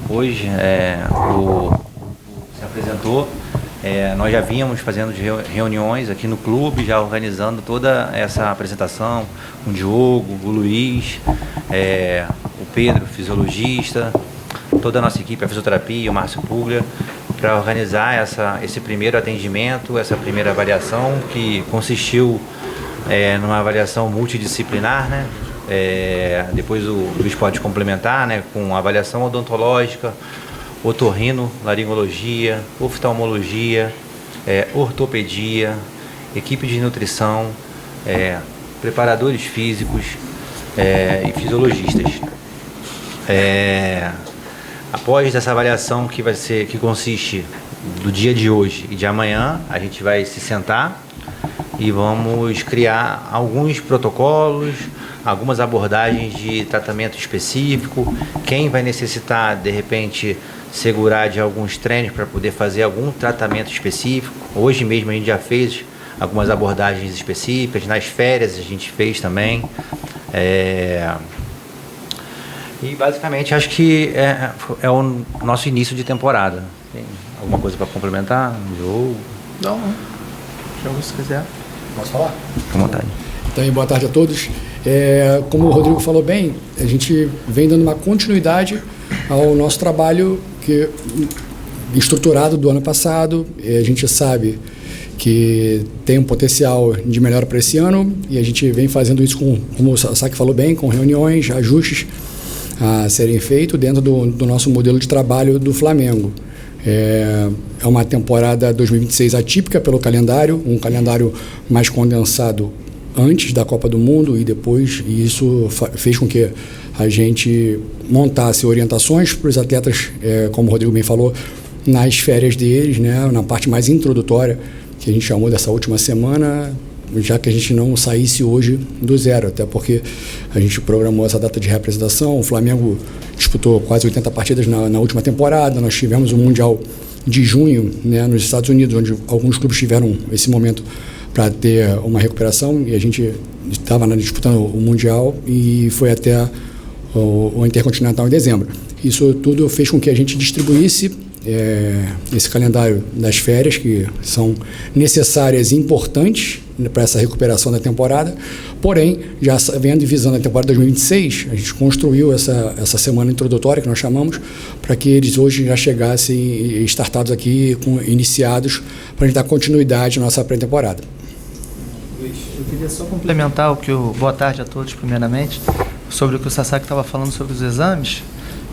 Hoje se apresentou, nós já vínhamos fazendo reuniões aqui no clube, já organizando toda essa apresentação com o Diogo, o Luiz, o Pedro, fisiologista, toda a nossa equipe, a fisioterapia, o Márcio Puglia, para organizar esse primeiro atendimento, essa primeira avaliação que consistiu numa avaliação multidisciplinar, né? Depois o Luiz pode complementar, né, com avaliação odontológica, otorrino, laringologia, oftalmologia, ortopedia, equipe de nutrição, preparadores físicos e fisiologistas. Após essa avaliação que consiste do dia de hoje e de amanhã, a gente vai se sentar e vamos criar alguns protocolos, algumas abordagens de tratamento específico, quem vai necessitar, de repente, segurar de alguns treinos para poder fazer algum tratamento específico. Hoje mesmo a gente já fez algumas abordagens específicas, nas férias a gente fez também. E basicamente acho que é o nosso início de temporada. Tem alguma coisa para complementar? Jogo? Não. Jogo se quiser. Posso falar? Com vontade. Então, boa tarde a todos. Como o Rodrigo falou bem, a gente vem dando uma continuidade ao nosso trabalho estruturado do ano passado. A gente sabe que tem um potencial de melhora para esse ano e a gente vem fazendo isso, como o Sasaki falou bem, com reuniões, ajustes a serem feitos dentro do nosso modelo de trabalho do Flamengo. É uma temporada 2026 atípica pelo calendário, um calendário mais condensado antes da Copa do Mundo e depois, e isso fez com que a gente montasse orientações para os atletas, como o Rodrigo bem falou, nas férias deles, né, na parte mais introdutória, que a gente chamou dessa última semana, já que a gente não saísse hoje do zero, até porque a gente programou essa data de representação. O Flamengo disputou quase 80 partidas na última temporada, nós tivemos o Mundial de junho, né, nos Estados Unidos, onde alguns clubes tiveram esse momento para ter uma recuperação, e a gente estava disputando o Mundial e foi até o Intercontinental em dezembro. Isso tudo fez com que a gente distribuísse esse calendário das férias, que são necessárias e importantes para essa recuperação da temporada. Porém, já vendo e visando a temporada 2026, a gente construiu essa semana introdutória, que nós chamamos, para que eles hoje já chegassem startados aqui, iniciados, para a gente dar continuidade à nossa pré-temporada. Eu queria só complementar boa tarde a todos, primeiramente, sobre o que o Sasaki estava falando sobre os exames,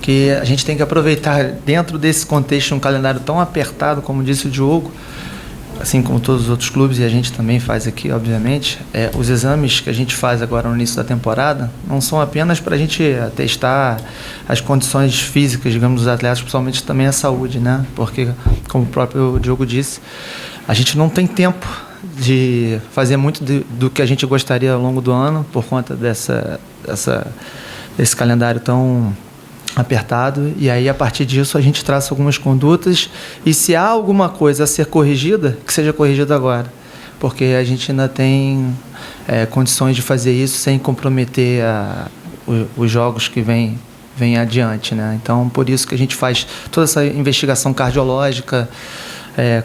que a gente tem que aproveitar dentro desse contexto, um calendário tão apertado, como disse o Diogo, assim como todos os outros clubes, e a gente também faz aqui, obviamente, os exames que a gente faz agora no início da temporada não são apenas para a gente testar as condições físicas, digamos, dos atletas, principalmente também a saúde, né? Porque, como o próprio Diogo disse, a gente não tem tempo de fazer muito do que a gente gostaria ao longo do ano, por conta desse calendário tão apertado, e aí a partir disso a gente traça algumas condutas, e se há alguma coisa a ser corrigida, que seja corrigida agora, porque a gente ainda tem condições de fazer isso sem comprometer os jogos que vêm adiante, né? Então, por isso que a gente faz toda essa investigação cardiológica,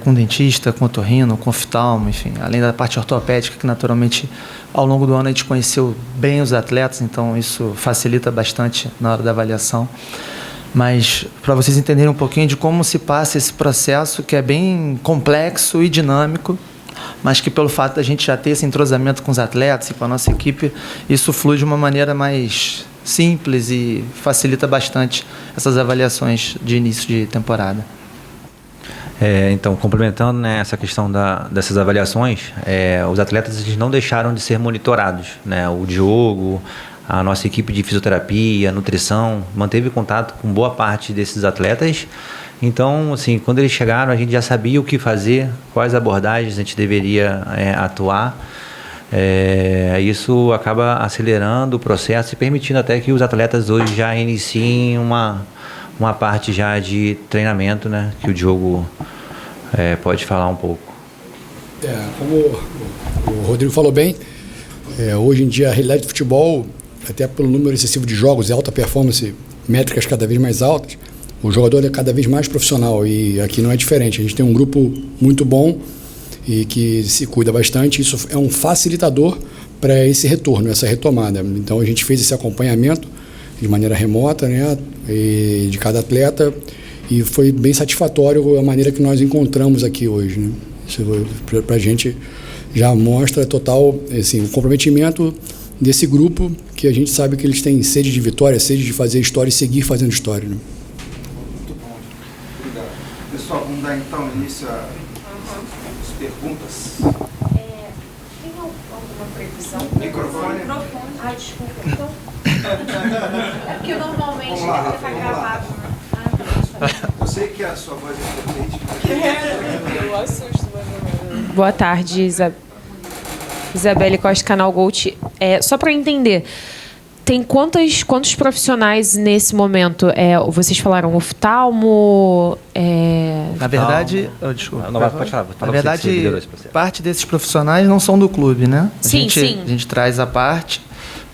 com dentista, com otorrino, com oftalmo, enfim, além da parte ortopédica, que naturalmente ao longo do ano a gente conheceu bem os atletas, então isso facilita bastante na hora da avaliação. Mas para vocês entenderem um pouquinho de como se passa esse processo, que é bem complexo e dinâmico, mas que pelo fato da gente já ter esse entrosamento com os atletas e com a nossa equipe, isso flui de uma maneira mais simples e facilita bastante essas avaliações de início de temporada. Então, complementando, né, essa questão dessas avaliações, os atletas eles não deixaram de ser monitorados, né? O Diogo, a nossa equipe de fisioterapia, nutrição, manteve contato com boa parte desses atletas. Então, assim, quando eles chegaram, a gente já sabia o que fazer, quais abordagens a gente deveria atuar. Isso acaba acelerando o processo e permitindo até que os atletas hoje já iniciem uma parte já de treinamento, né, que o Diogo pode falar um pouco. Como o Rodrigo falou bem, hoje em dia a realidade do futebol, até pelo número excessivo de jogos e alta performance, métricas cada vez mais altas, o jogador é cada vez mais profissional e aqui não é diferente. A gente tem um grupo muito bom e que se cuida bastante. Isso é um facilitador para esse retorno, essa retomada. Então a gente fez esse acompanhamento de maneira remota, né, de cada atleta, e foi bem satisfatório a maneira que nós encontramos aqui hoje, né? Isso para a gente já mostra total, assim, o comprometimento desse grupo, que a gente sabe que eles têm sede de vitória, sede de fazer história e seguir fazendo história, né? Muito bom. Obrigado. Pessoal, vamos dar então início às perguntas. Tem alguma previsão? Microfone. Ah, desculpa. Então, é porque normalmente Vamos lá, fica vamos lá. gravado. Eu sei que a sua voz é potente, mas... Eu assusto, mais ou menos. Boa tarde, Isabelle Costa, Canal Gold. Só para entender, tem quantos profissionais nesse momento? Vocês falaram oftalmo? Na verdade, desculpa. Não, pode falar. Na verdade, parte desses profissionais não são do clube, né? Sim. A gente traz a parte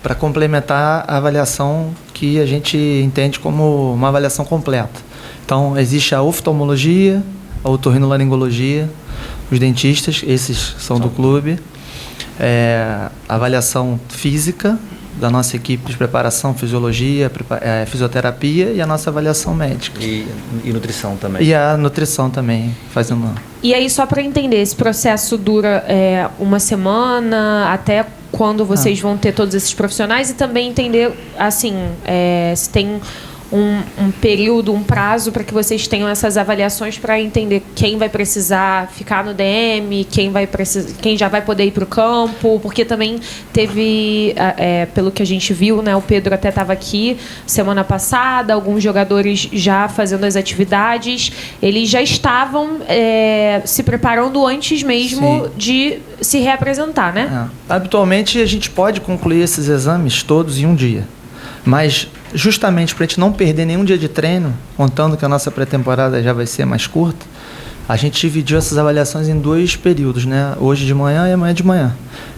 para complementar a avaliação que a gente entende como uma avaliação completa. Então, existe a oftalmologia, a otorrinolaringologia, os dentistas, esses são do clube, a avaliação física da nossa equipe de preparação, fisiologia, fisioterapia e a nossa avaliação médica. E nutrição também. E a nutrição também, fazendo... E aí, só para entender, esse processo dura uma semana, até quando vocês vão ter todos esses profissionais, e também entender, assim, se tem um período, um prazo para que vocês tenham essas avaliações para entender quem vai precisar ficar no DM, quem já vai poder ir para o campo, porque também teve, pelo que a gente viu, né, o Pedro até estava aqui semana passada, alguns jogadores já fazendo as atividades, eles já estavam se preparando antes mesmo de se reapresentar, né? Habitualmente a gente pode concluir esses exames todos em um dia, mas justamente para a gente não perder nenhum dia de treino, contando que a nossa pré-temporada já vai ser mais curta, a gente dividiu essas avaliações em 2 períodos, né? Hoje de manhã e amanhã de manhã.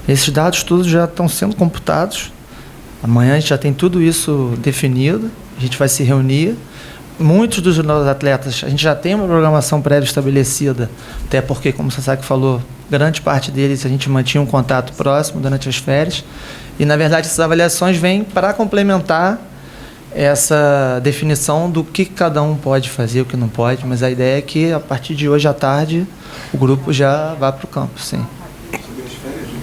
Esses dados todos já estão sendo computados. Amanhã a gente já tem tudo isso definido, a gente vai se reunir. Muitos dos nossos atletas, a gente já tem uma programação prévia estabelecida, até porque, como o Sasaki falou, grande parte deles a gente mantinha um contato próximo durante as férias. E, na verdade, essas avaliações vêm para complementar essa definição do que cada um pode fazer, o que não pode, mas a ideia é que, a partir de hoje à tarde, o grupo já vá para o campo, sim. Sobre as férias, né?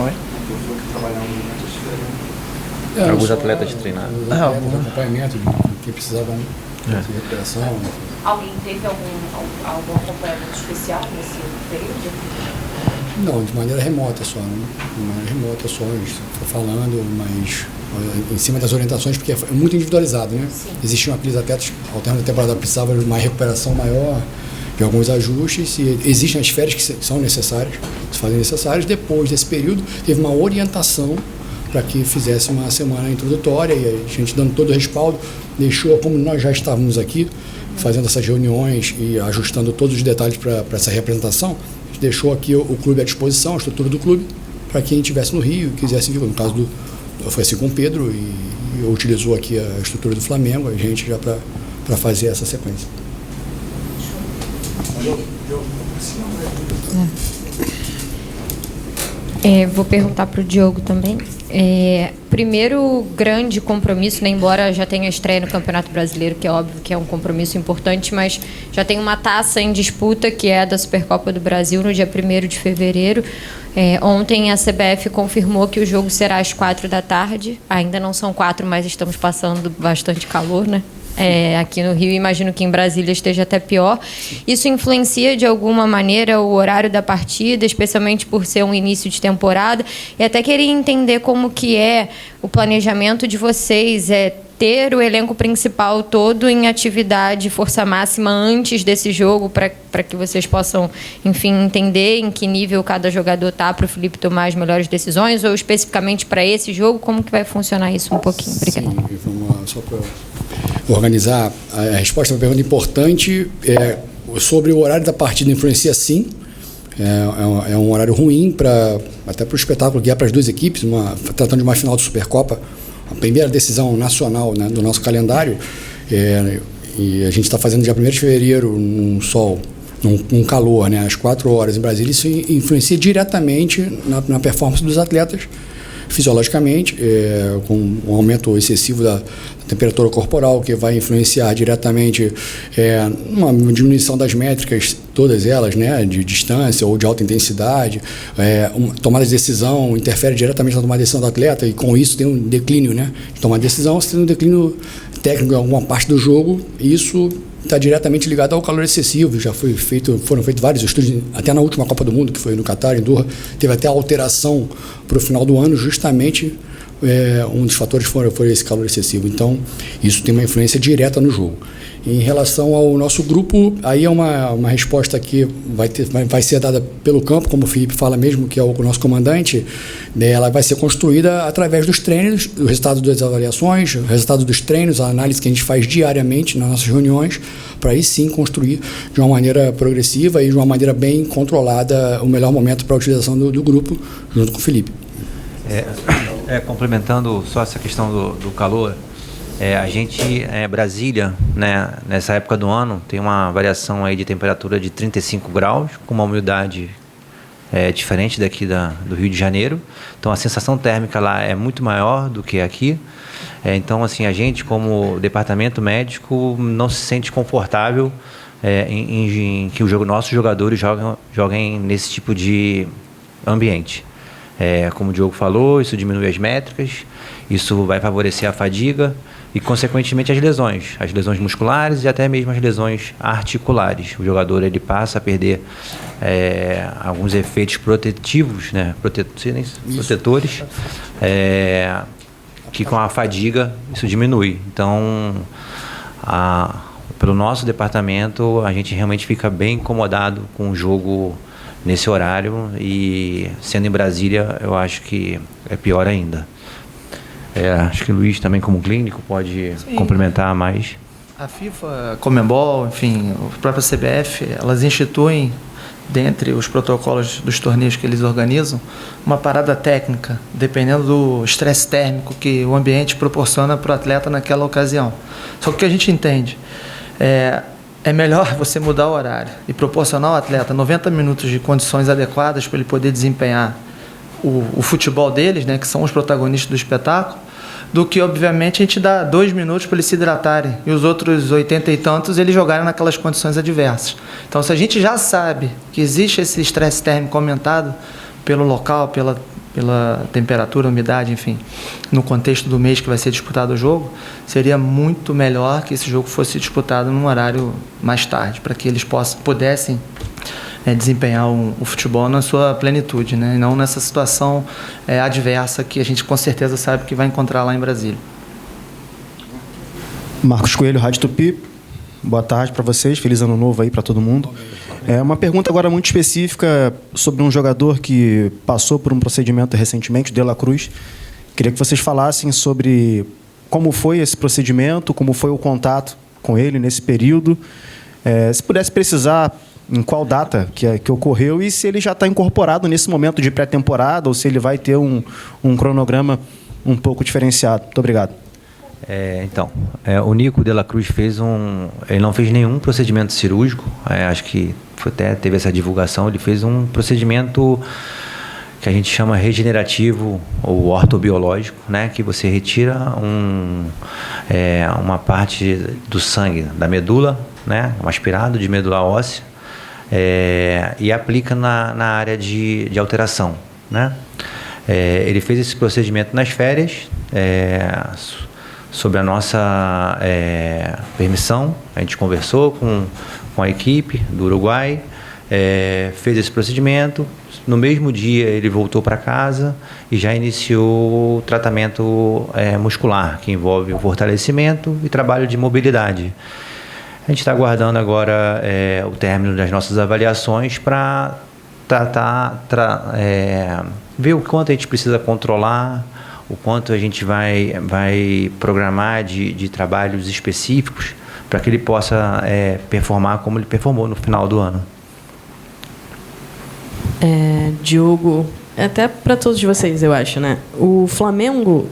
Oi? Eu vou trabalhar durante as férias. Alguns atletas treinaram. Acompanhamento de quem precisava de recuperação. Alguém teve algum acompanhamento especial nesse período? Não, de maneira remota só, né? De maneira remota só, a gente foi falando, mas em cima das orientações, porque é muito individualizado, né? Sim. Existiam aqueles atletas, ao término da temporada, precisavam de uma recuperação maior, de alguns ajustes, e existem as férias que são necessárias, se fazem necessárias. Depois desse período, teve uma orientação para que fizesse uma semana introdutória, e a gente dando todo o respaldo, deixou, como nós já estávamos aqui, fazendo essas reuniões e ajustando todos os detalhes para essa representação, a gente deixou aqui o clube à disposição, a estrutura do clube, para quem estivesse no Rio e quisesse vir. No caso foi assim com o Pedro, e utilizou aqui a estrutura do Flamengo, a gente já para fazer essa sequência. Vou perguntar para o Diogo também. Primeiro grande compromisso, né, embora já tenha estreia no Campeonato Brasileiro, que é óbvio que é um compromisso importante, mas já tem uma taça em disputa, que é a da Supercopa do Brasil, no dia 1º de fevereiro. Ontem a CBF confirmou que o jogo será às 4h. Ainda não são 4, mas estamos passando bastante calor, né? Aqui no Rio, imagino que em Brasília esteja até pior. Isso influencia de alguma maneira o horário da partida, especialmente por ser um início de temporada? E até queria entender como que é o planejamento de vocês, ter o elenco principal todo em atividade, força máxima antes desse jogo, para que vocês possam, enfim, entender em que nível cada jogador está, para o Felipe tomar as melhores decisões, ou especificamente para esse jogo, como que vai funcionar isso um pouquinho? Obrigada. Sim, vamos lá, só para organizar a resposta a uma pergunta importante, sobre o horário da partida. Influencia sim, é um horário ruim até para o espetáculo que é para as duas equipes, tratando de uma final de Supercopa, a primeira decisão nacional, né, do nosso calendário. E a gente está fazendo dia 1º de fevereiro num sol, num calor, né, às 4 horas em Brasília. Isso influencia diretamente na performance dos atletas, fisiologicamente, com um aumento excessivo da temperatura corporal, que vai influenciar diretamente numa diminuição das métricas, todas elas, né, de distância ou de alta intensidade. Tomada de decisão interfere diretamente na tomada de decisão do atleta, e com isso tem um declínio, né, de tomar decisão. Se tem um declínio técnico em alguma parte do jogo, isso está diretamente ligado ao calor excessivo. Foram feitos vários estudos, até na última Copa do Mundo, que foi no Catar, em Doha, teve até alteração para o final do ano, justamente um dos fatores foi esse calor excessivo. Então, isso tem uma influência direta no jogo. Em relação ao nosso grupo, aí é uma resposta que vai ser dada pelo campo, como o Felipe fala mesmo, que é o nosso comandante. Ela vai ser construída através dos treinos, o resultado das avaliações, o resultado dos treinos, a análise que a gente faz diariamente nas nossas reuniões, para aí sim construir de uma maneira progressiva e de uma maneira bem controlada o melhor momento para a utilização do grupo, junto com o Felipe. Complementando só essa questão do calor, a gente, Brasília, né, nessa época do ano, tem uma variação aí de temperatura de 35 graus, com uma umidade diferente daqui do Rio de Janeiro. Então, a sensação térmica lá é muito maior do que aqui. Então, assim, a gente, como departamento médico, não se sente confortável em que nossos jogadores joguem nesse tipo de ambiente. Como o Diogo falou, isso diminui as métricas, isso vai favorecer a fadiga e, consequentemente, as lesões musculares e até mesmo as lesões articulares. O jogador ele passa a perder alguns efeitos protetivos, né, protetores, que com a fadiga isso diminui. Então, pelo nosso departamento, a gente realmente fica bem incomodado com o jogo nesse horário, e sendo em Brasília, eu acho que é pior ainda. Acho que o Luiz também, como clínico, pode complementar mais. A FIFA, Conmebol, enfim, a própria CBF, elas instituem, dentre os protocolos dos torneios que eles organizam, uma parada técnica, dependendo do estresse térmico que o ambiente proporciona para o atleta naquela ocasião. Só que o que a gente entende é melhor você mudar o horário e proporcionar ao atleta 90 minutos de condições adequadas para ele poder desempenhar o futebol deles, né, que são os protagonistas do espetáculo, do que, obviamente, a gente dá 2 minutos para eles se hidratarem e os outros 80 e tantos eles jogarem naquelas condições adversas. Então, se a gente já sabe que existe esse estresse térmico aumentado pelo local, pela temperatura, umidade, enfim, no contexto do mês que vai ser disputado o jogo, seria muito melhor que esse jogo fosse disputado num horário mais tarde, para que eles pudessem desempenhar o futebol na sua plenitude, né? E não nessa situação adversa que a gente com certeza sabe que vai encontrar lá em Brasília. Marcos Coelho, Rádio Tupi. Boa tarde para vocês, feliz ano novo aí para todo mundo. Uma pergunta agora muito específica sobre um jogador que passou por um procedimento recentemente, o De La Cruz. Queria que vocês falassem sobre como foi esse procedimento, como foi o contato com ele nesse período. Se pudesse precisar em qual data que ocorreu e se ele já está incorporado nesse momento de pré-temporada ou se ele vai ter um cronograma um pouco diferenciado. Muito obrigado. O Nico De La Cruz ele não fez nenhum procedimento cirúrgico, acho que até teve essa divulgação. Ele fez um procedimento que a gente chama regenerativo ou ortobiológico, né, que você retira uma parte do sangue da medula, né, um aspirado de medula óssea, e aplica na área de alteração, né. Ele fez esse procedimento nas férias, sob a nossa permissão. A gente conversou com a equipe do Uruguai, fez esse procedimento. No mesmo dia ele voltou para casa e já iniciou o tratamento muscular, que envolve o fortalecimento e trabalho de mobilidade. A gente está aguardando agora o término das nossas avaliações para ver o quanto a gente precisa controlar, o quanto a gente vai programar de trabalhos específicos para que ele possa performar como ele performou no final do ano. Diogo, até para todos vocês, eu acho, né? O Flamengo,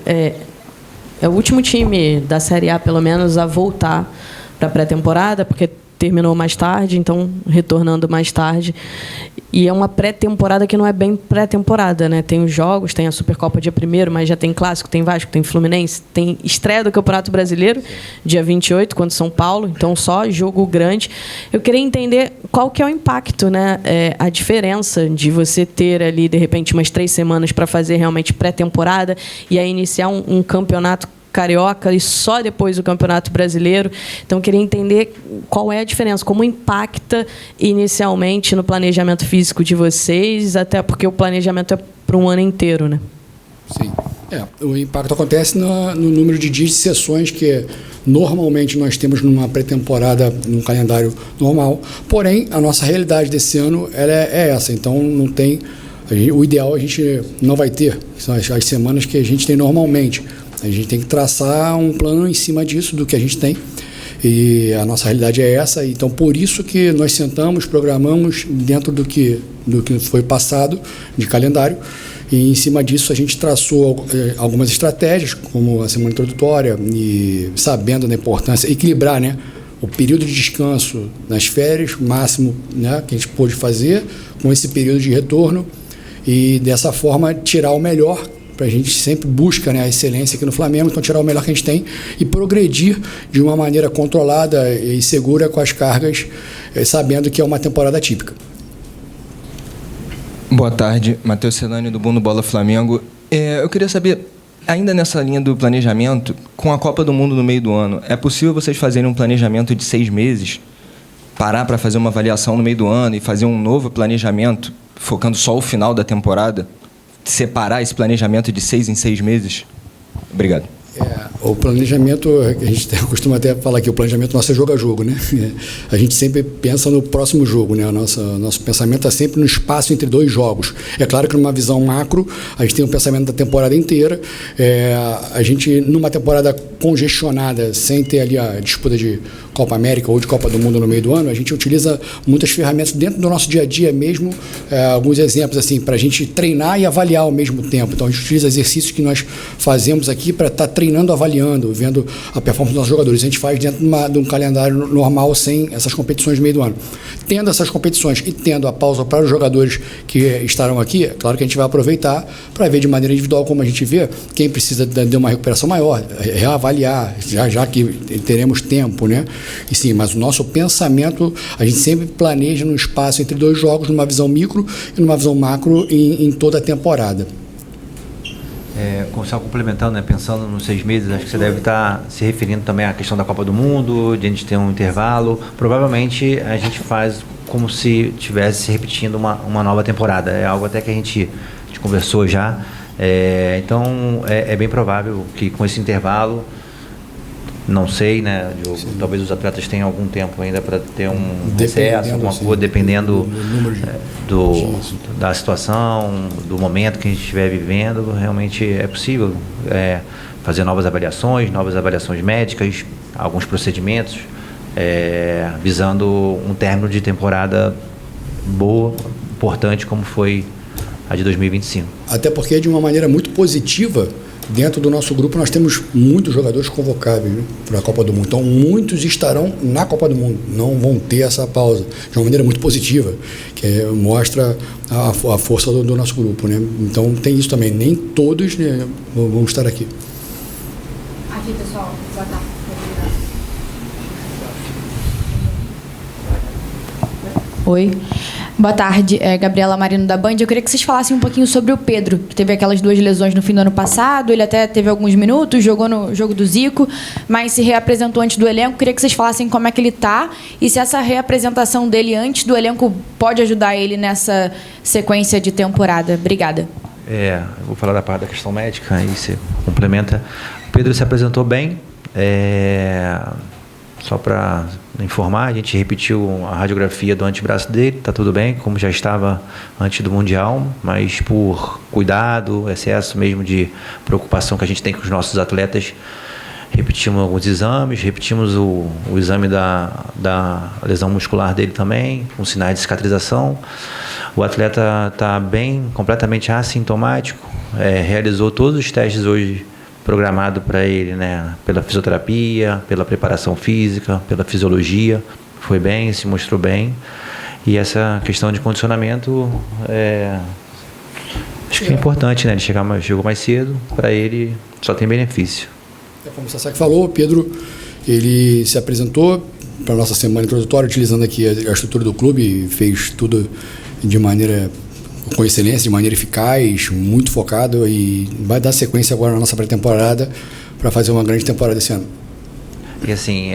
é o último time da Série A, pelo menos, a voltar para a pré-temporada, porque terminou mais tarde, então retornando mais tarde. E é uma pré-temporada que não é bem pré-temporada, né? Tem os jogos, tem a Supercopa dia 1º, mas já tem Clássico, tem Vasco, tem Fluminense, tem estreia do Campeonato Brasileiro, dia 28, contra São Paulo, então só jogo grande. Eu queria entender qual que é o impacto, né? A diferença de você ter ali, de repente, umas 3 semanas para fazer realmente pré-temporada e aí iniciar um campeonato carioca e só depois o Campeonato Brasileiro. Então, eu queria entender qual é a diferença, como impacta inicialmente no planejamento físico de vocês, até porque o planejamento é para um ano inteiro, né? Sim. O impacto acontece no número de dias de sessões que normalmente nós temos numa pré-temporada, num calendário normal. Porém, a nossa realidade desse ano ela é essa. Então, não tem... O ideal a gente não vai ter, que são as semanas que a gente tem normalmente. A gente tem que traçar um plano em cima disso, do que a gente tem. E a nossa realidade é essa. Então, por isso que nós sentamos, programamos dentro do que foi passado de calendário. E, em cima disso, a gente traçou algumas estratégias, como a semana introdutória, e sabendo da importância, equilibrar, né, o período de descanso nas férias, máximo, né, que a gente pôde fazer, com esse período de retorno. E, dessa forma, tirar o melhor. A gente sempre busca, né, a excelência aqui no Flamengo, então tirar o melhor que a gente tem e progredir de uma maneira controlada e segura com as cargas, sabendo que é uma temporada típica. Boa tarde, Matheus Celani do Bundo Bola Flamengo. Eu queria saber, ainda nessa linha do planejamento, com a Copa do Mundo no meio do ano, é possível vocês fazerem um planejamento de 6 meses, parar para fazer uma avaliação no meio do ano e fazer um novo planejamento, focando só o final da temporada? Separar esse planejamento de 6 em 6 meses? Obrigado. O planejamento, a gente costuma até falar que o planejamento nosso é jogo a jogo, né? A gente sempre pensa no próximo jogo, né? Nosso pensamento está sempre no espaço entre 2 jogos. É claro que numa visão macro, a gente tem um pensamento da temporada inteira. A gente, numa temporada congestionada, sem ter ali a disputa de Copa América ou de Copa do Mundo no meio do ano, a gente utiliza muitas ferramentas dentro do nosso dia a dia mesmo, alguns exemplos assim, para a gente treinar e avaliar ao mesmo tempo. Então, a gente utiliza exercícios que nós fazemos aqui para estar treinando, avaliando, vendo a performance dos nossos jogadores. A gente faz dentro de um calendário normal, sem essas competições no meio do ano. Tendo essas competições e tendo a pausa para os jogadores que estarão aqui, é claro que a gente vai aproveitar para ver de maneira individual, como a gente vê, quem precisa de uma recuperação maior, reavaliar, já que teremos tempo, né? E sim, mas o nosso pensamento, a gente sempre planeja num espaço entre 2 jogos, numa visão micro e numa visão macro em toda a temporada. Só complementando, né, pensando nos 6 meses, acho que você deve estar se referindo também à questão da Copa do Mundo, de a gente ter um intervalo. Provavelmente a gente faz como se estivesse se repetindo uma nova temporada. É algo até que a gente conversou já. Então, é bem provável que com esse intervalo, não sei, né, Diogo, talvez os atletas tenham algum tempo ainda para ter um recesso, alguma coisa, dependendo da situação, do momento que a gente estiver vivendo. Realmente é possível fazer novas avaliações médicas, alguns procedimentos, visando um término de temporada boa, importante, como foi a de 2025. Até porque, de uma maneira muito positiva, dentro do nosso grupo nós temos muitos jogadores convocáveis, né, para a Copa do Mundo. Então, muitos estarão na Copa do Mundo, não vão ter essa pausa, de uma maneira muito positiva, que mostra a força do nosso grupo, né? Então, tem isso também. Nem todos, né, vão estar aqui. Aqui, pessoal. Boa tarde. Oi. Boa tarde, Gabriela Marino da Band. Eu queria que vocês falassem um pouquinho sobre o Pedro, que teve aquelas 2 lesões no fim do ano passado. Ele até teve alguns minutos, jogou no jogo do Zico, mas se reapresentou antes do elenco. Eu queria que vocês falassem como é que ele está e se essa reapresentação dele antes do elenco pode ajudar ele nessa sequência de temporada. Obrigada. Eu vou falar da parte da questão médica, aí você complementa. O Pedro se apresentou bem. Só para informar, a gente repetiu a radiografia do antebraço dele, está tudo bem, como já estava antes do Mundial, mas por cuidado, excesso mesmo de preocupação que a gente tem com os nossos atletas, repetimos alguns exames, repetimos o exame da lesão muscular dele também, com sinais de cicatrização. O atleta está bem, completamente assintomático, realizou todos os testes hoje programado para ele, né, pela fisioterapia, pela preparação física, pela fisiologia. Foi bem, se mostrou bem. E essa questão de condicionamento acho que é importante, né? Ele chegou mais cedo, para ele só tem benefício. Como o Sasaki falou, o Pedro, ele se apresentou para a nossa semana introdutória, utilizando aqui a estrutura do clube, fez tudo de maneira com excelência, de maneira eficaz, muito focado, e vai dar sequência agora na nossa pré-temporada para fazer uma grande temporada esse ano. E assim,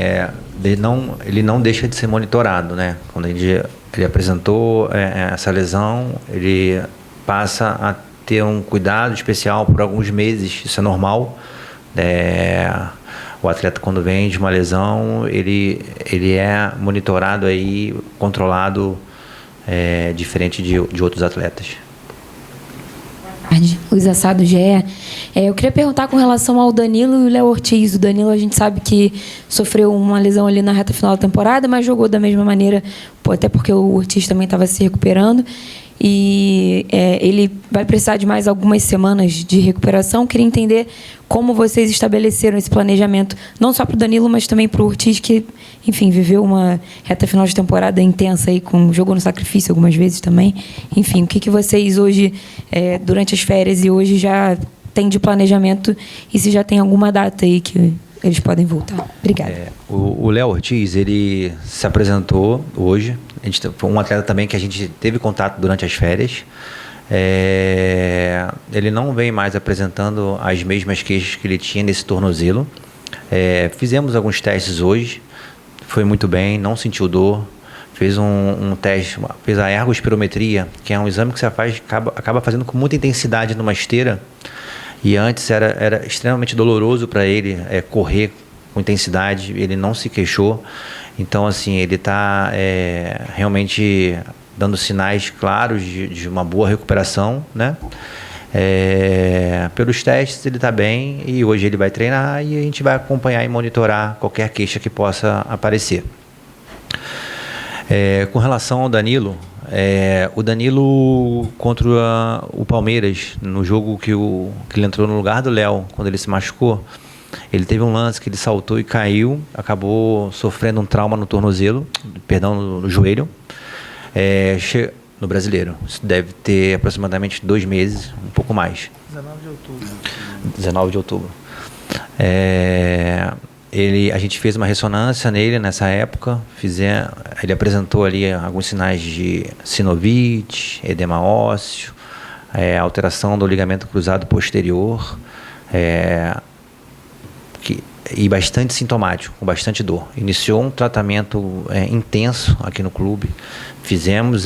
ele não deixa de ser monitorado, né? Quando ele apresentou essa lesão, ele passa a ter um cuidado especial por alguns meses, isso é normal. O atleta, quando vem de uma lesão, ele é monitorado aí, controlado, diferente de outros atletas. Luiz Assado, GE. Eu queria perguntar com relação ao Danilo e o Léo Ortiz. O Danilo, a gente sabe que sofreu uma lesão ali na reta final da temporada, mas jogou da mesma maneira, até porque o Ortiz também estava se recuperando. E ele vai precisar de mais algumas semanas de recuperação. Queria entender como vocês estabeleceram esse planejamento, não só para o Danilo, mas também para o Ortiz, que, enfim, viveu uma reta final de temporada intensa, aí, jogou no sacrifício algumas vezes também. Enfim, o que vocês hoje, durante as férias e hoje, já têm de planejamento, e se já tem alguma data aí que eles podem voltar? Obrigada. O Léo Ortiz, ele se apresentou hoje. Foi um atleta também que a gente teve contato durante as férias. Ele não vem mais apresentando as mesmas queixas que ele tinha nesse tornozelo. Fizemos alguns testes hoje, foi muito bem, não sentiu dor. Fez um teste, fez a ergospirometria, que é um exame que você acaba fazendo com muita intensidade numa esteira. E antes era extremamente doloroso para ele correr com intensidade, ele não se queixou. Então, assim, ele está realmente dando sinais claros de uma boa recuperação, né? Pelos testes ele está bem, e hoje ele vai treinar e a gente vai acompanhar e monitorar qualquer queixa que possa aparecer. Com relação ao Danilo, o Danilo contra o Palmeiras, no jogo que ele entrou no lugar do Léo, quando ele se machucou, ele teve um lance que ele saltou e caiu, acabou sofrendo um trauma no tornozelo, no joelho, no Brasileiro. Isso deve ter aproximadamente 2 meses, um pouco mais. 19 de outubro. A gente fez uma ressonância nele nessa época, ele apresentou ali alguns sinais de sinovite, edema ósseo, alteração do ligamento cruzado posterior, e bastante sintomático, com bastante dor. Iniciou um tratamento intenso aqui no clube, fizemos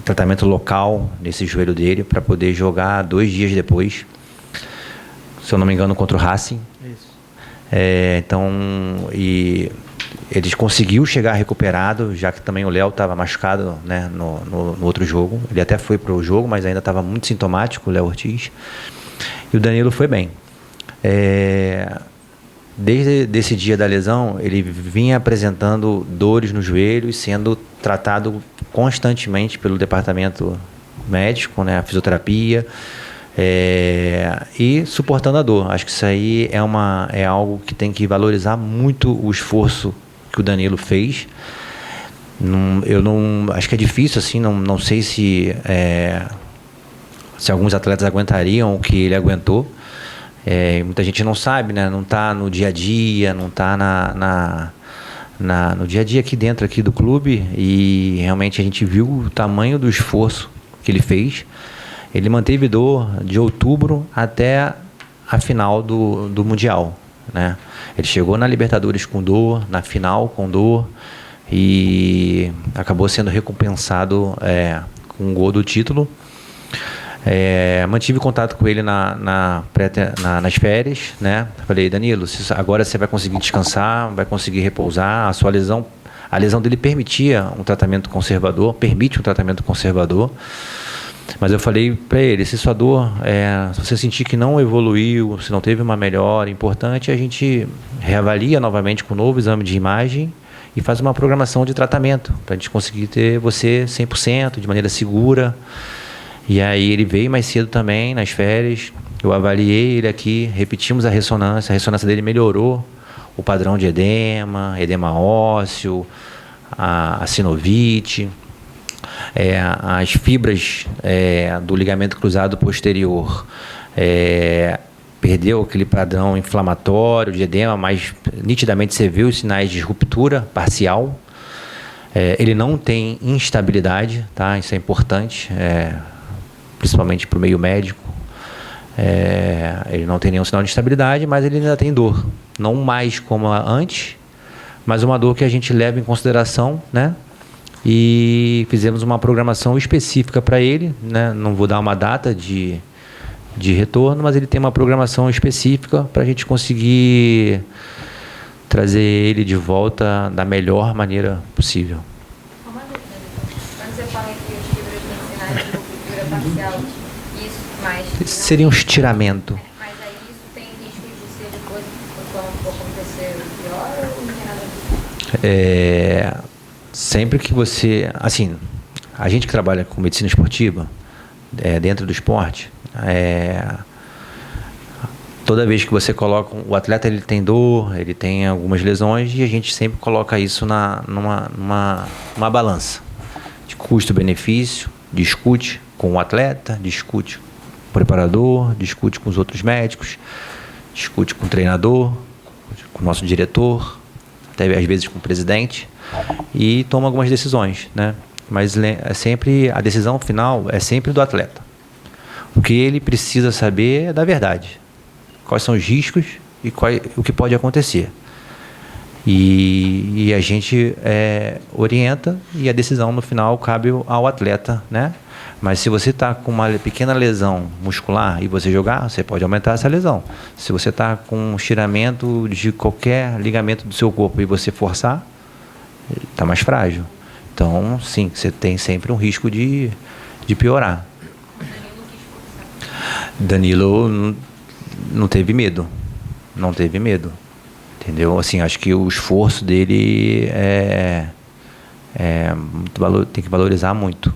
tratamento local nesse joelho dele para poder jogar 2 dias depois, se eu não me engano, contra o Racing. Isso. Ele conseguiu chegar recuperado, já que também o Léo estava machucado, né, no outro jogo. Ele até foi para o jogo, mas ainda estava muito sintomático, o Léo Ortiz. E o Danilo foi bem. Desde esse dia da lesão, ele vinha apresentando dores no joelho e sendo tratado constantemente pelo departamento médico, né, a fisioterapia, e suportando a dor. Acho que isso aí é algo que tem que valorizar muito o esforço que o Danilo fez. Acho que é difícil, assim, não sei se alguns atletas aguentariam o que ele aguentou. Muita gente não sabe, né? Não está no dia a dia, não está no dia a dia aqui dentro do clube, e realmente a gente viu o tamanho do esforço que ele fez. Ele manteve dor de outubro até a final do Mundial, né? Ele chegou na Libertadores com dor, na final com dor, e acabou sendo recompensado com um gol do título. Mantive contato com ele nas férias, né? Falei: Danilo, agora você vai conseguir descansar, vai conseguir repousar. A lesão dele permite um tratamento conservador, mas eu falei para ele: se sua dor, se você sentir que não evoluiu, se não teve uma melhora importante, a gente reavalia novamente com um novo exame de imagem e faz uma programação de tratamento para a gente conseguir ter você 100% de maneira segura. E aí ele veio mais cedo também, nas férias, Eu avaliei ele aqui, repetimos a ressonância dele melhorou o padrão de edema ósseo, a sinovite, as fibras do ligamento cruzado posterior, perdeu aquele padrão inflamatório de edema, mas nitidamente você viu os sinais de ruptura parcial. Ele não tem instabilidade, tá? Isso é importante, principalmente para o meio médico. Ele não tem nenhum sinal de instabilidade, mas ele ainda tem dor. Não mais como antes, mas uma dor que a gente leva em consideração, né? E fizemos uma programação específica para ele, né? Não vou dar uma data de retorno, mas ele tem uma programação específica para a gente conseguir trazer ele de volta da melhor maneira possível. Uma dúvida, quando você fala que as fibras têm sinais de ruptura parcial, isso mais... Isso seria um estiramento. Mas aí isso tem risco de ser depois, quando acontecer pior, ou não tem nada a ver? Sempre que você... Assim, a gente que trabalha com medicina esportiva, dentro do esporte, toda vez que você coloca... O atleta ele tem dor, ele tem algumas lesões, e a gente sempre coloca isso numa balança de custo-benefício, discute com o atleta, discute com o preparador, discute com os outros médicos, discute com o treinador, com o nosso diretor, até às vezes com o presidente, e toma algumas decisões, né? Mas sempre a decisão final é sempre do atleta. O que ele precisa saber é da verdade. Quais são os riscos e o que pode acontecer. E a gente orienta, e a decisão no final cabe ao atleta, né? Mas se você está com uma pequena lesão muscular e você jogar, você pode aumentar essa lesão. Se você está com um estiramento de qualquer ligamento do seu corpo e você forçar, está mais frágil. Então, sim, você tem sempre um risco de piorar. Danilo não teve medo. Não teve medo. Entendeu? Assim, acho que o esforço dele tem que valorizar muito.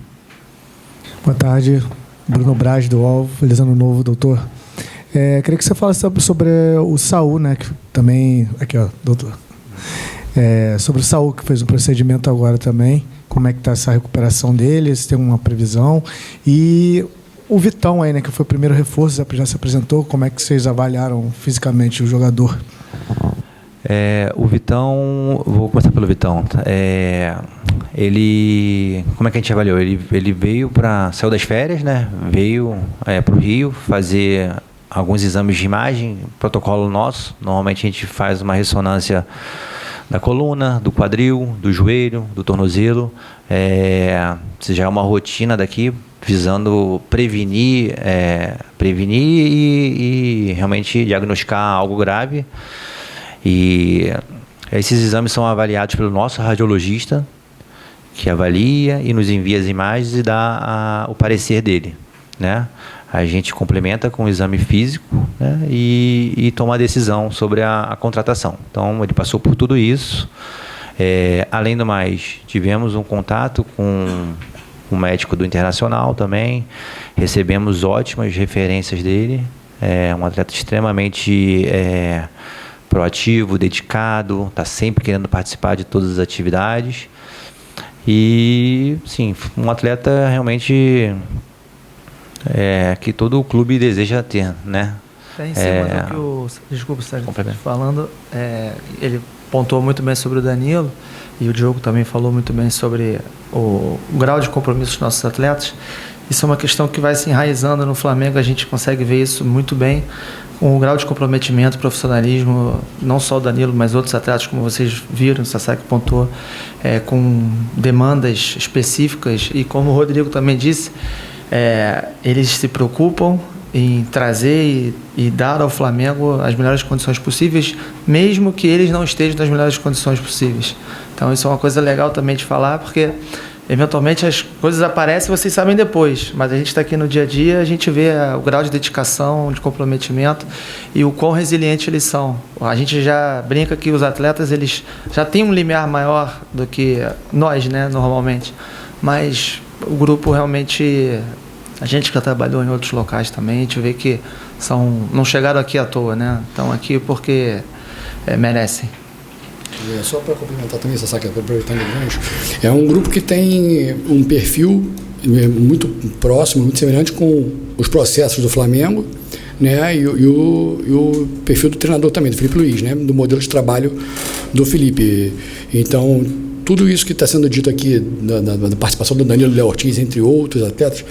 Boa tarde, Bruno Braz, do UOL. Feliz ano novo, doutor. Queria que você falasse sobre o Saul, né? Que também... Aqui, ó, doutor. Sobre o Saul, que fez um procedimento agora também. Como é que está essa recuperação dele? Se tem uma previsão. E o Vitão aí, né? Que foi o primeiro reforço, já se apresentou. Como é que vocês avaliaram fisicamente o jogador? O Vitão... Vou começar pelo Vitão. Ele... Como é que a gente avaliou? Ele veio saiu das férias, né? Veio para o Rio fazer alguns exames de imagem, protocolo nosso. Normalmente a gente faz uma ressonância da coluna, do quadril, do joelho, do tornozelo. Isso já é uma rotina daqui, visando prevenir e realmente diagnosticar algo grave. E esses exames são avaliados pelo nosso radiologista, que avalia e nos envia as imagens e dá o parecer dele, né? A gente complementa com o exame físico, né? E toma a decisão sobre a contratação. Então, ele passou por tudo isso. Além do mais, tivemos um contato com um médico do Internacional também, recebemos ótimas referências dele. Um atleta extremamente proativo, dedicado, está sempre querendo participar de todas as atividades. E, sim, um atleta realmente que todo o clube deseja ter, né? Em cima do que o... Desculpa, Sérgio, falando, ele pontuou muito bem sobre o Danilo, e o Diogo também falou muito bem sobre o grau de compromisso dos nossos atletas. Isso é uma questão que vai se enraizando no Flamengo, a gente consegue ver isso muito bem, um grau de comprometimento, profissionalismo, não só o Danilo, mas outros atletas, como vocês viram, o Sasaki pontuou, com demandas específicas, e como o Rodrigo também disse, eles se preocupam em trazer e dar ao Flamengo as melhores condições possíveis, mesmo que eles não estejam nas melhores condições possíveis. Então isso é uma coisa legal também de falar, porque eventualmente as coisas aparecem e vocês sabem depois, mas a gente está aqui no dia a dia, a gente vê o grau de dedicação, de comprometimento e o quão resilientes eles são. A gente já brinca que os atletas eles já têm um limiar maior do que nós, né, normalmente, mas o grupo realmente A gente que já trabalhou em outros locais também, a gente vê que não chegaram aqui à toa, né? Estão aqui porque merecem. Só para complementar também, Sasaki, aproveitando o gancho, é um grupo que tem um perfil muito próximo, muito semelhante com os processos do Flamengo, né? E o perfil do treinador também, do Felipe Luiz, né? Do modelo de trabalho do Felipe. Então, tudo isso que está sendo dito aqui, da participação do Danilo Léo Ortiz, entre outros atletas,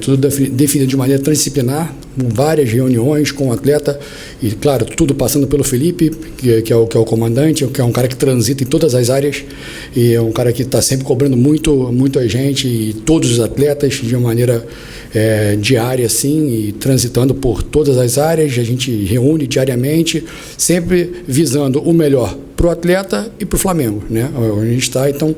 tudo definido de maneira transdisciplinar, com várias reuniões com o atleta, e claro, tudo passando pelo Felipe, que é o comandante, que é um cara que transita em todas as áreas, e é um cara que está sempre cobrando muito a gente e todos os atletas de uma maneira diária, assim, e transitando por todas as áreas. A gente reúne diariamente, sempre visando o melhor para o atleta e para o Flamengo, né? Onde a gente está, então,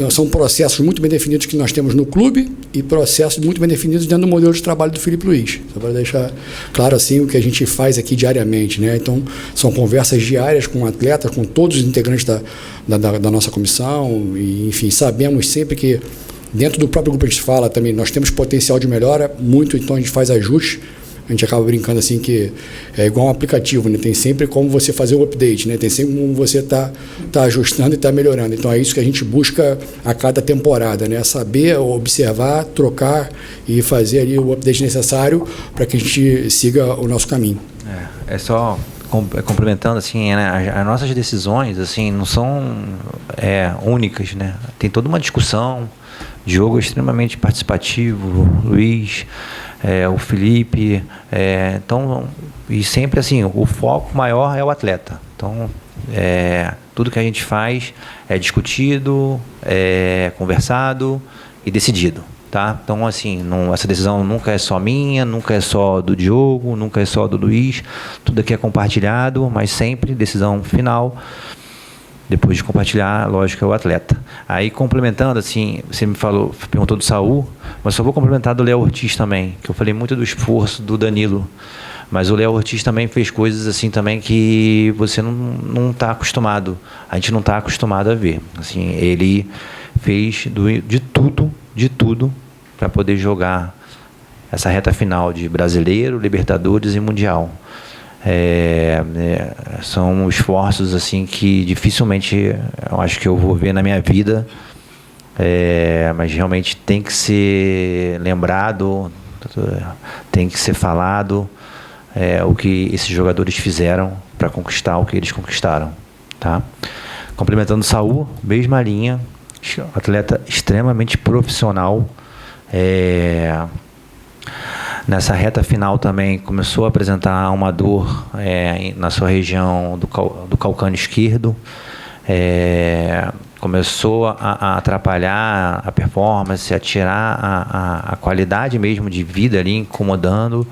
são processos muito bem definidos que nós temos no clube e processos muito bem definidos dentro do modelo de trabalho do Felipe Luiz. Só para deixar claro assim o que a gente faz aqui diariamente, né? Então, são conversas diárias com o atleta, com todos os integrantes da nossa comissão, e, enfim, sabemos sempre que dentro do próprio grupo a gente fala também, nós temos potencial de melhora muito, então a gente faz ajustes. A gente acaba brincando assim que é igual um aplicativo, né? Tem sempre como você fazer um update, né? Tem sempre como você tá ajustando e tá melhorando. Então é isso que a gente busca a cada temporada, né? Saber, observar, trocar e fazer ali o update necessário para que a gente siga o nosso caminho. É só complementando assim, né? As nossas decisões assim não são únicas, né? Tem toda uma discussão. Diogo é extremamente participativo, Luiz, o Felipe, então, e sempre assim, o foco maior é o atleta. Então, tudo que a gente faz é discutido, conversado e decidido, tá? Então, assim, essa decisão nunca é só minha, nunca é só do Diogo, nunca é só do Luiz, tudo aqui é compartilhado, mas sempre decisão final. Depois de compartilhar, lógico, é o atleta. Aí, complementando, assim, você perguntou do Saul, mas só vou complementar do Léo Ortiz também, que eu falei muito do esforço do Danilo, mas o Léo Ortiz também fez coisas assim também que você não está acostumado, a gente não está acostumado a ver. Assim, ele fez de tudo para poder jogar essa reta final de Brasileiro, Libertadores e Mundial. São esforços assim que dificilmente eu acho que eu vou ver na minha vida, mas realmente tem que ser lembrado, tem que ser falado o que esses jogadores fizeram para conquistar o que eles conquistaram, tá? Complementando o Saul, mesma linha, atleta extremamente profissional. Nessa reta final também começou a apresentar uma dor na sua região do calcâneo esquerdo, começou a atrapalhar a performance, a tirar a qualidade mesmo de vida ali, incomodando.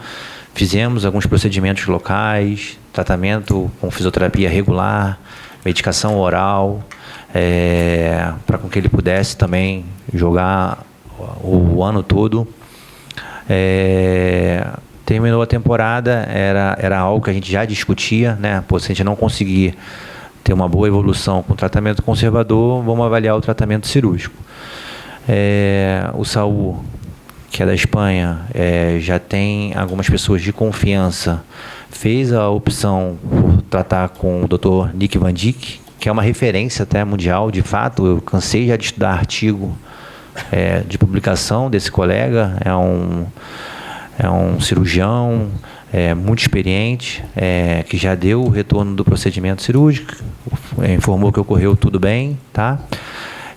Fizemos alguns procedimentos locais, tratamento com fisioterapia regular, medicação oral, para com que ele pudesse também jogar o ano todo. Terminou a temporada, era algo que a gente já discutia, né? Se a gente não conseguir ter uma boa evolução com tratamento conservador, vamos avaliar o tratamento cirúrgico. O Saul, que é da Espanha, já tem algumas pessoas de confiança, fez a opção por tratar com o Dr. Nick Van Dijk, que é uma referência até mundial, de fato. Eu cansei já de estudar artigo de publicação desse colega. É um cirurgião muito experiente, que já deu o retorno do procedimento cirúrgico, informou que ocorreu tudo bem, tá?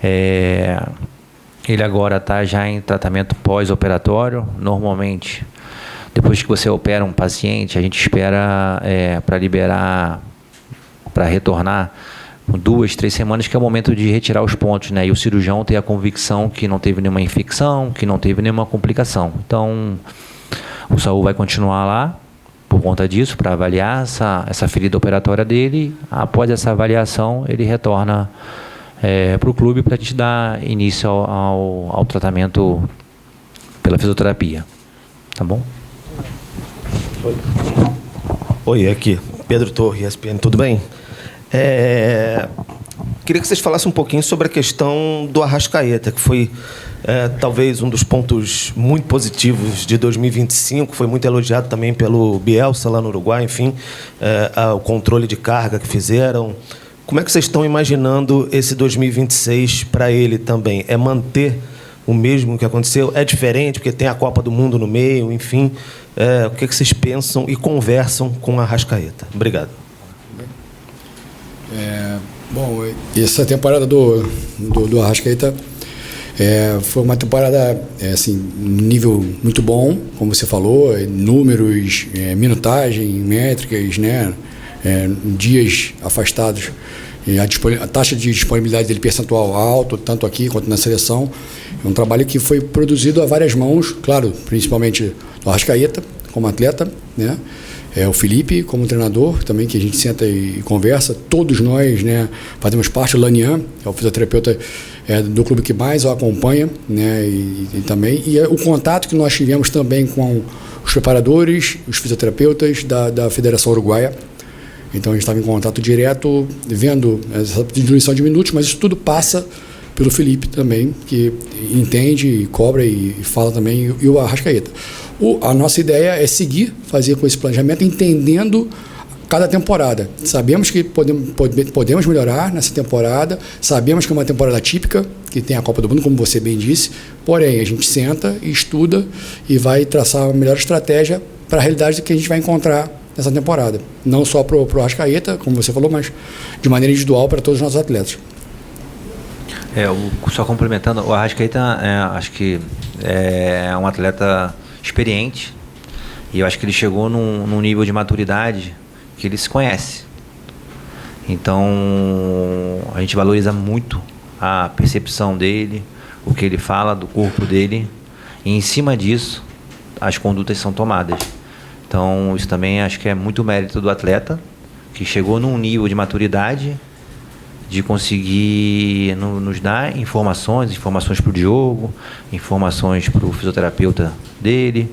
Ele agora está já em tratamento pós-operatório. Normalmente, depois que você opera um paciente, a gente espera para liberar, para retornar 2, 3 semanas, que é o momento de retirar os pontos, né? E o cirurgião ter a convicção que não teve nenhuma infecção, que não teve nenhuma complicação. Então, o Saul vai continuar lá por conta disso, para avaliar essa ferida operatória dele. Após essa avaliação, ele retorna para o clube para a gente dar início ao tratamento pela fisioterapia. Tá bom? Oi, aqui. Pedro Torre, ESPN, tudo bem? Queria que vocês falassem um pouquinho sobre a questão do Arrascaeta, que foi talvez um dos pontos muito positivos de 2025, foi muito elogiado também pelo Bielsa lá no Uruguai, enfim, o controle de carga que fizeram. Como é que vocês estão imaginando esse 2026 para ele também? É manter o mesmo que aconteceu? É diferente, porque tem a Copa do Mundo no meio, enfim. O que vocês pensam e conversam com a Arrascaeta? Obrigado. Bom, essa temporada do Arrascaeta foi uma temporada assim, nível muito bom, como você falou, números, minutagem, métricas, né? Dias afastados, a taxa de disponibilidade dele percentual alto, tanto aqui quanto na seleção. É um trabalho que foi produzido a várias mãos, claro, principalmente do Arrascaeta como atleta, né? O Felipe como treinador também, que a gente senta e conversa, todos nós, né, fazemos parte. O Lanian, é o fisioterapeuta do clube que mais o acompanha, né, e também, e o contato que nós tivemos também com os preparadores, os fisioterapeutas da Federação Uruguaia. Então a gente estava em contato direto, vendo essa diluição de minutos, mas isso tudo passa pelo Felipe também, que entende, e cobra e fala também, e o Arrascaeta. A nossa ideia é seguir, fazer com esse planejamento, entendendo cada temporada. Sabemos que podemos melhorar nessa temporada, sabemos que é uma temporada típica, que tem a Copa do Mundo, como você bem disse, porém a gente senta, estuda e vai traçar a melhor estratégia para a realidade que a gente vai encontrar nessa temporada. Não só para o Arrascaeta, como você falou, mas de maneira individual para todos os nossos atletas. Só complementando, o Arrascaeta acho que é um atleta experiente, e eu acho que ele chegou num nível de maturidade que ele se conhece. Então a gente valoriza muito a percepção dele, o que ele fala do corpo dele, e em cima disso as condutas são tomadas. Então isso também acho que é muito mérito do atleta, que chegou num nível de maturidade de conseguir nos dar informações para o Diogo, informações para o fisioterapeuta dele,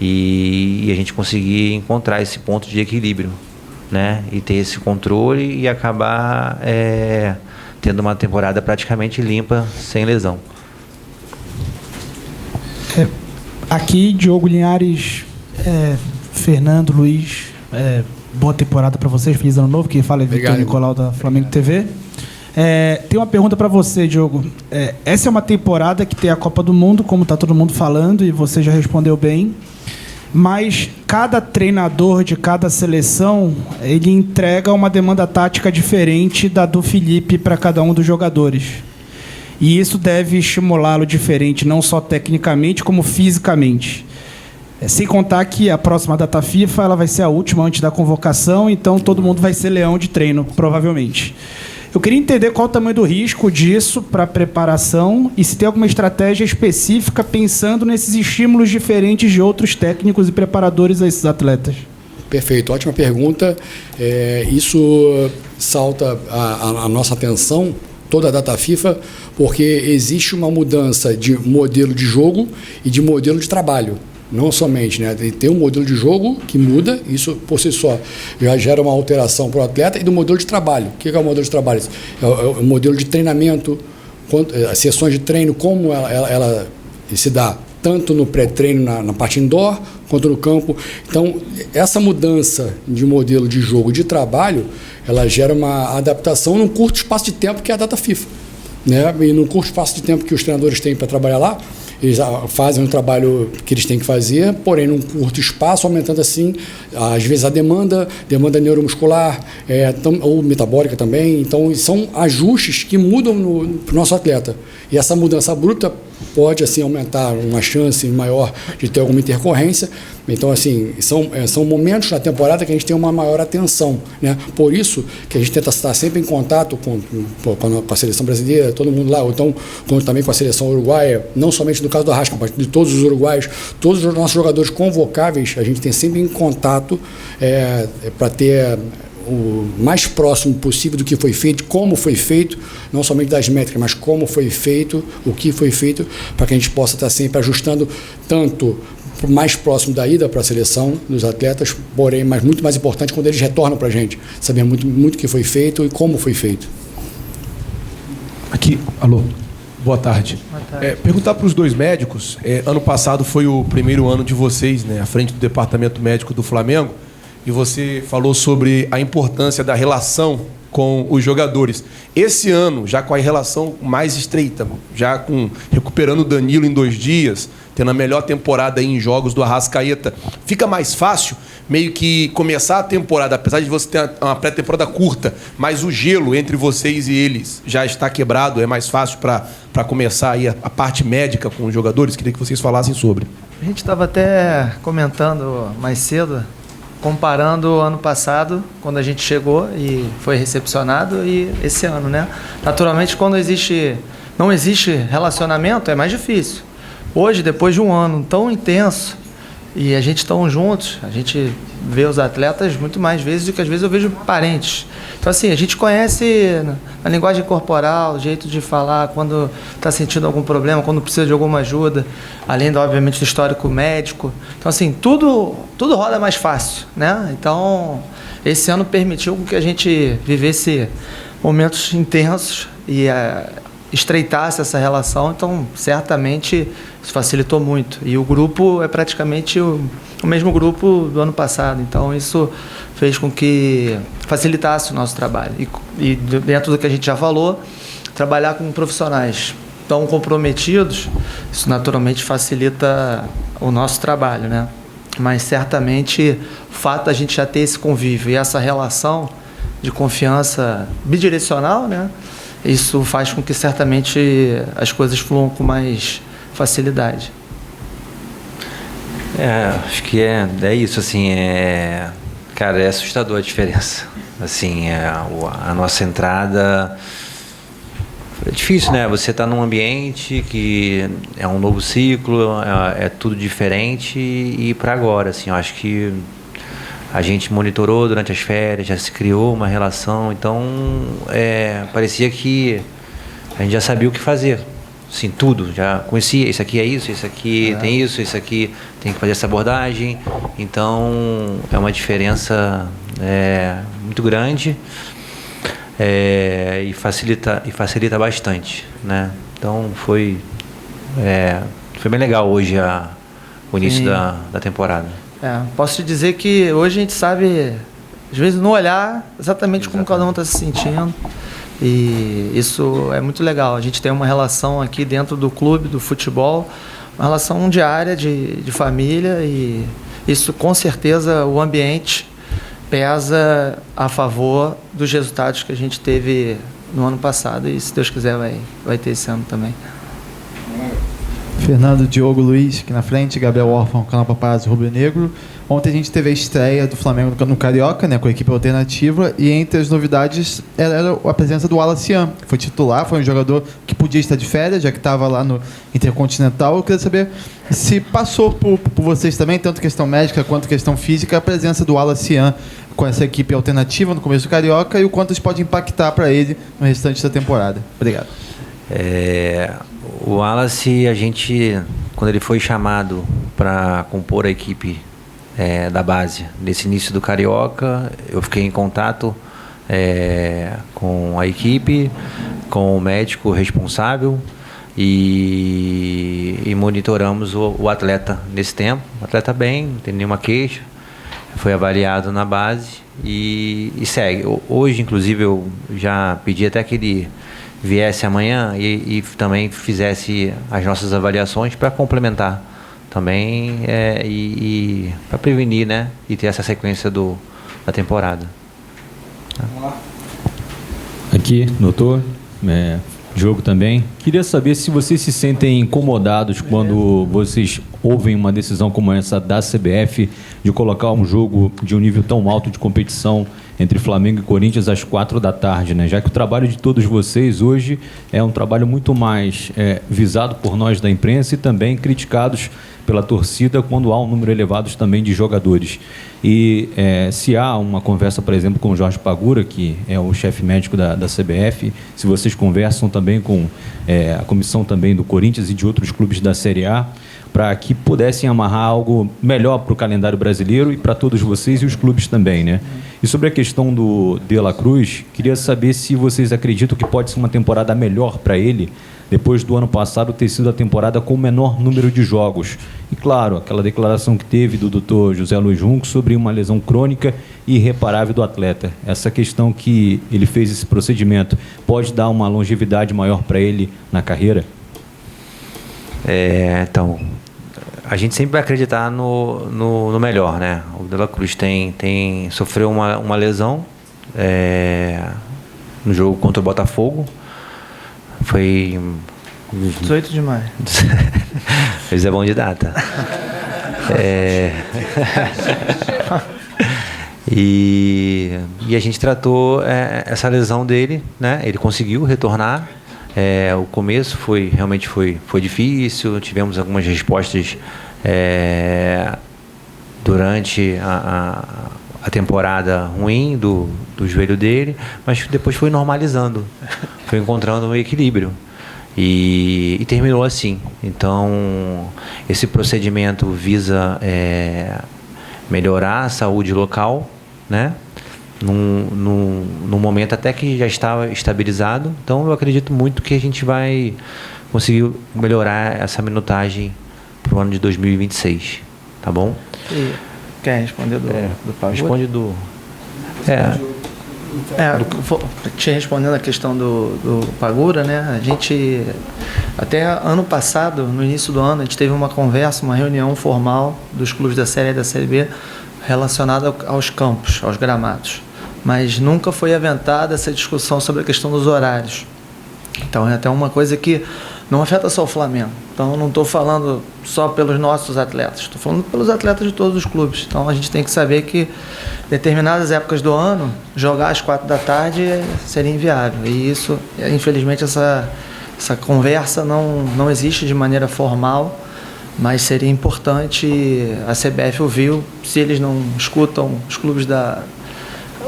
e a gente conseguir encontrar esse ponto de equilíbrio, né? E ter esse controle e acabar tendo uma temporada praticamente limpa, sem lesão. Aqui, Diogo Linhares, Fernando, Luiz, boa temporada para vocês, feliz ano novo. Quem fala é Vitor Nicolau da Flamengo TV. Tem uma pergunta para você, Diogo. Essa é uma temporada que tem a Copa do Mundo, como está todo mundo falando, e você já respondeu bem, mas cada treinador de cada seleção, ele entrega uma demanda tática diferente da do Felipe para cada um dos jogadores. E isso deve estimulá-lo diferente, não só tecnicamente, como fisicamente. Sem contar que a próxima data FIFA ela vai ser a última antes da convocação, então todo mundo vai ser leão de treino, provavelmente. Eu queria entender qual o tamanho do risco disso para a preparação e se tem alguma estratégia específica pensando nesses estímulos diferentes de outros técnicos e preparadores a esses atletas. Perfeito, ótima pergunta. Isso salta a nossa atenção, toda a data FIFA, porque existe uma mudança de modelo de jogo e de modelo de trabalho. Não somente, né? Tem um modelo de jogo que muda, isso por si só já gera uma alteração para o atleta, e do modelo de trabalho. O que é o modelo de trabalho? É o modelo de treinamento, as sessões de treino, como ela se dá tanto no pré-treino, na parte indoor, quanto no campo. Então, essa mudança de modelo de jogo, de trabalho, ela gera uma adaptação num curto espaço de tempo, que é a data FIFA, né? E num curto espaço de tempo que os treinadores têm para trabalhar lá, eles fazem o trabalho que eles têm que fazer, porém num curto espaço, aumentando assim, às vezes a demanda neuromuscular, ou metabólica também. Então são ajustes que mudam para o nosso atleta. E essa mudança bruta pode assim aumentar uma chance maior de ter alguma intercorrência. Então assim, são momentos na temporada que a gente tem uma maior atenção, né? Por isso que a gente tenta estar sempre em contato com a seleção brasileira, todo mundo lá, ou então também com a seleção uruguaia, não somente no caso do Arrasca, mas de todos os uruguaios, todos os nossos jogadores convocáveis, a gente tem sempre em contato para ter o mais próximo possível do que foi feito, como foi feito, não somente das métricas, mas como foi feito, o que foi feito, para que a gente possa estar sempre ajustando tanto mais próximo da ida para a seleção dos atletas, porém, mas muito mais importante quando eles retornam para a gente, saber muito o que foi feito e como foi feito. Aqui, alô. Boa tarde. Boa tarde. Perguntar para os dois médicos. Ano passado foi o primeiro ano de vocês, né, à frente do departamento médico do Flamengo, e você falou sobre a importância da relação com os jogadores. Esse ano, já com a relação mais estreita, já recuperando o Danilo em 2 dias, tendo a melhor temporada aí em jogos do Arrascaeta, fica mais fácil meio que começar a temporada, apesar de você ter uma pré-temporada curta, mas o gelo entre vocês e eles já está quebrado, é mais fácil para começar aí a parte médica com os jogadores? Queria que vocês falassem sobre. A gente estava até comentando mais cedo, comparando o ano passado, quando a gente chegou e foi recepcionado, e esse ano, né? Naturalmente, quando não existe relacionamento, é mais difícil. Hoje, depois de um ano tão intenso, e a gente tão juntos, a gente vê os atletas muito mais vezes do que às vezes eu vejo parentes. Então, assim, a gente conhece a linguagem corporal, o jeito de falar, quando está sentindo algum problema, quando precisa de alguma ajuda, além, obviamente, do histórico médico. Então, assim, tudo roda mais fácil, né? Então, esse ano permitiu que a gente vivesse momentos intensos e estreitasse essa relação, então certamente isso facilitou muito. E o grupo é praticamente o mesmo grupo do ano passado, então isso fez com que facilitasse o nosso trabalho. E dentro do que a gente já falou, trabalhar com profissionais tão comprometidos, isso naturalmente facilita o nosso trabalho, né? Mas certamente o fato da gente já ter esse convívio e essa relação de confiança bidirecional, né? Isso faz com que certamente as coisas fluam com mais facilidade. Acho que é isso, assim, cara, é assustador a diferença. Assim, a nossa entrada é difícil, né? Você está num ambiente que é um novo ciclo, é tudo diferente, e para agora, assim, eu acho que a gente monitorou durante as férias, já se criou uma relação, então parecia que a gente já sabia o que fazer. Assim, tudo, já conhecia, isso aqui é isso aqui tem isso aqui tem que fazer essa abordagem. Então é uma diferença muito grande e facilita bastante, né? Então foi bem legal hoje o início da temporada. Posso te dizer que hoje a gente sabe, às vezes, no olhar, exatamente como cada um está se sentindo. E isso é muito legal. A gente tem uma relação aqui dentro do clube, do futebol, uma relação diária de família, e isso, com certeza, o ambiente pesa a favor dos resultados que a gente teve no ano passado, e, se Deus quiser, vai ter esse ano também. Fernando, Diogo, Luiz, aqui na frente, Gabriel Orfão, canal Paparazzo Rubro Negro. Ontem a gente teve a estreia do Flamengo no Carioca, né, com a equipe alternativa, e entre as novidades era a presença do Wallace Yan, que foi titular, foi um jogador que podia estar de férias, já que estava lá no Intercontinental. Eu queria saber se passou por vocês também, tanto questão médica quanto questão física, a presença do Wallace Yan com essa equipe alternativa no começo do Carioca, e o quanto isso pode impactar para ele no restante da temporada. Obrigado. O Wallace, a gente, quando ele foi chamado para compor a equipe da base, nesse início do Carioca, eu fiquei em contato com a equipe, com o médico responsável, e monitoramos o atleta nesse tempo. O atleta bem, não tem nenhuma queixa, foi avaliado na base e segue. Hoje, inclusive, eu já pedi até que ele viesse amanhã e também fizesse as nossas avaliações para complementar também e para prevenir, né, e ter essa sequência da temporada. Vamos lá. Aqui, doutor, Diogo também. Queria saber se vocês se sentem incomodados quando vocês ouvem uma decisão como essa da CBF de colocar um jogo de um nível tão alto de competição entre Flamengo e Corinthians às 16h, né? Já que o trabalho de todos vocês hoje é um trabalho muito mais visado por nós da imprensa e também criticados pela torcida quando há um número elevado também de jogadores. E se há uma conversa, por exemplo, com o Jorge Pagura, que é o chefe médico da CBF, se vocês conversam também com a comissão também do Corinthians e de outros clubes da Série A, para que pudessem amarrar algo melhor para o calendário brasileiro e para todos vocês e os clubes também, né? E sobre a questão do De La Cruz, queria saber se vocês acreditam que pode ser uma temporada melhor para ele depois do ano passado ter sido a temporada com o menor número de jogos. E claro, aquela declaração que teve do Dr. José Luiz Junco sobre uma lesão crônica e irreparável do atleta. Essa questão que ele fez esse procedimento pode dar uma longevidade maior para ele na carreira? Então, a gente sempre vai acreditar no melhor, né? O De La Cruz sofreu uma lesão no jogo contra o Botafogo. Foi 18 de maio. Isso é bom de data. E a gente tratou essa lesão dele, né? Ele conseguiu retornar. O começo realmente foi difícil. Tivemos algumas respostas durante a temporada ruim do joelho dele, mas depois foi normalizando, foi encontrando um equilíbrio e terminou assim. Então, esse procedimento visa melhorar a saúde local, né? Num momento até que já estava estabilizado. Então, eu acredito muito que a gente vai conseguir melhorar essa minutagem para o ano de 2026, tá bom? E quer responder do Pagura? Responde do... te respondendo a questão do Pagura, né? A gente, até ano passado, no início do ano, a gente teve uma conversa, uma reunião formal dos clubes da Série A e da Série B relacionada aos campos, aos gramados. Mas nunca foi aventada essa discussão sobre a questão dos horários. Então é até uma coisa que não afeta só o Flamengo. Então não estou falando só pelos nossos atletas, estou falando pelos atletas de todos os clubes. Então a gente tem que saber que determinadas épocas do ano, jogar às 4 da tarde seria inviável. E isso, infelizmente, essa conversa não existe de maneira formal, mas seria importante, a CBF ouviu, se eles não escutam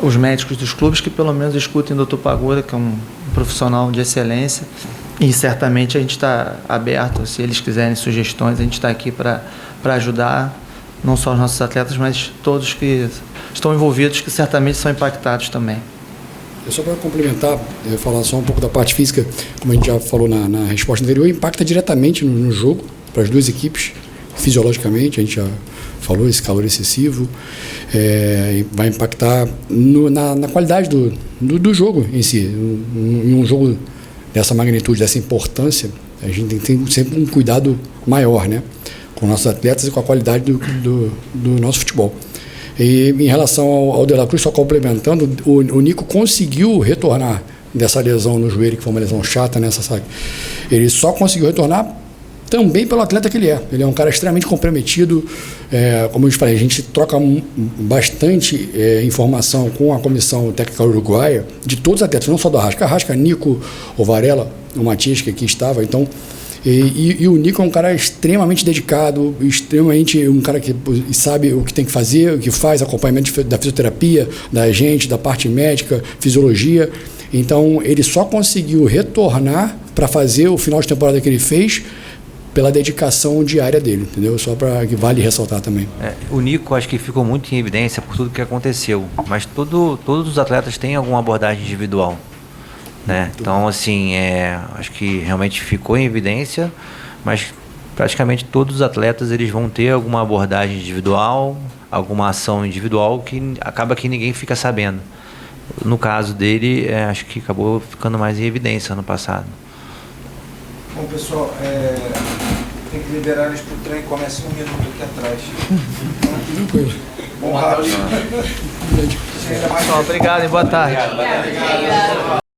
os médicos dos clubes, que pelo menos escutem o Dr. Pagura, que é um profissional de excelência, e certamente a gente está aberto, se eles quiserem sugestões, a gente está aqui para ajudar, não só os nossos atletas, mas todos que estão envolvidos, que certamente são impactados também. Só para complementar, falar só um pouco da parte física, como a gente já falou na resposta anterior, impacta diretamente no jogo, para as duas equipes, fisiologicamente, a gente já falou, esse calor excessivo, vai impactar na qualidade do jogo em si. Em um jogo dessa magnitude, dessa importância, a gente tem que ter sempre um cuidado maior, né, com nossos atletas e com a qualidade do nosso futebol. E em relação ao De La Cruz, só complementando, o Nico conseguiu retornar dessa lesão no joelho, que foi uma lesão chata, sabe? Ele só conseguiu retornar também pelo atleta que ele é. Ele é um cara extremamente comprometido. Como eu te falei, a gente troca bastante informação com a comissão técnica uruguaia de todos os atletas, não só do Arrasca, Nico, o Varela, o Matias, que aqui estava. Então, e o Nico é um cara extremamente dedicado, extremamente um cara que sabe o que tem que fazer, o que faz, acompanhamento da fisioterapia, da gente, da parte médica, fisiologia. Então, ele só conseguiu retornar para fazer o final de temporada que ele fez pela dedicação diária dele, entendeu? Só para que vale ressaltar também. O Nico, acho que ficou muito em evidência por tudo que aconteceu, mas todos os atletas têm alguma abordagem individual, né? Então, assim, acho que realmente ficou em evidência, mas praticamente todos os atletas eles vão ter alguma abordagem individual, alguma ação individual que acaba que ninguém fica sabendo. No caso dele, acho que acabou ficando mais em evidência no passado. Bom, pessoal, tem que liberar eles para o trem, começa 1 minuto aqui atrás. Tranquilo. Bom, rápido. Pessoal, obrigado e boa tarde. Obrigado.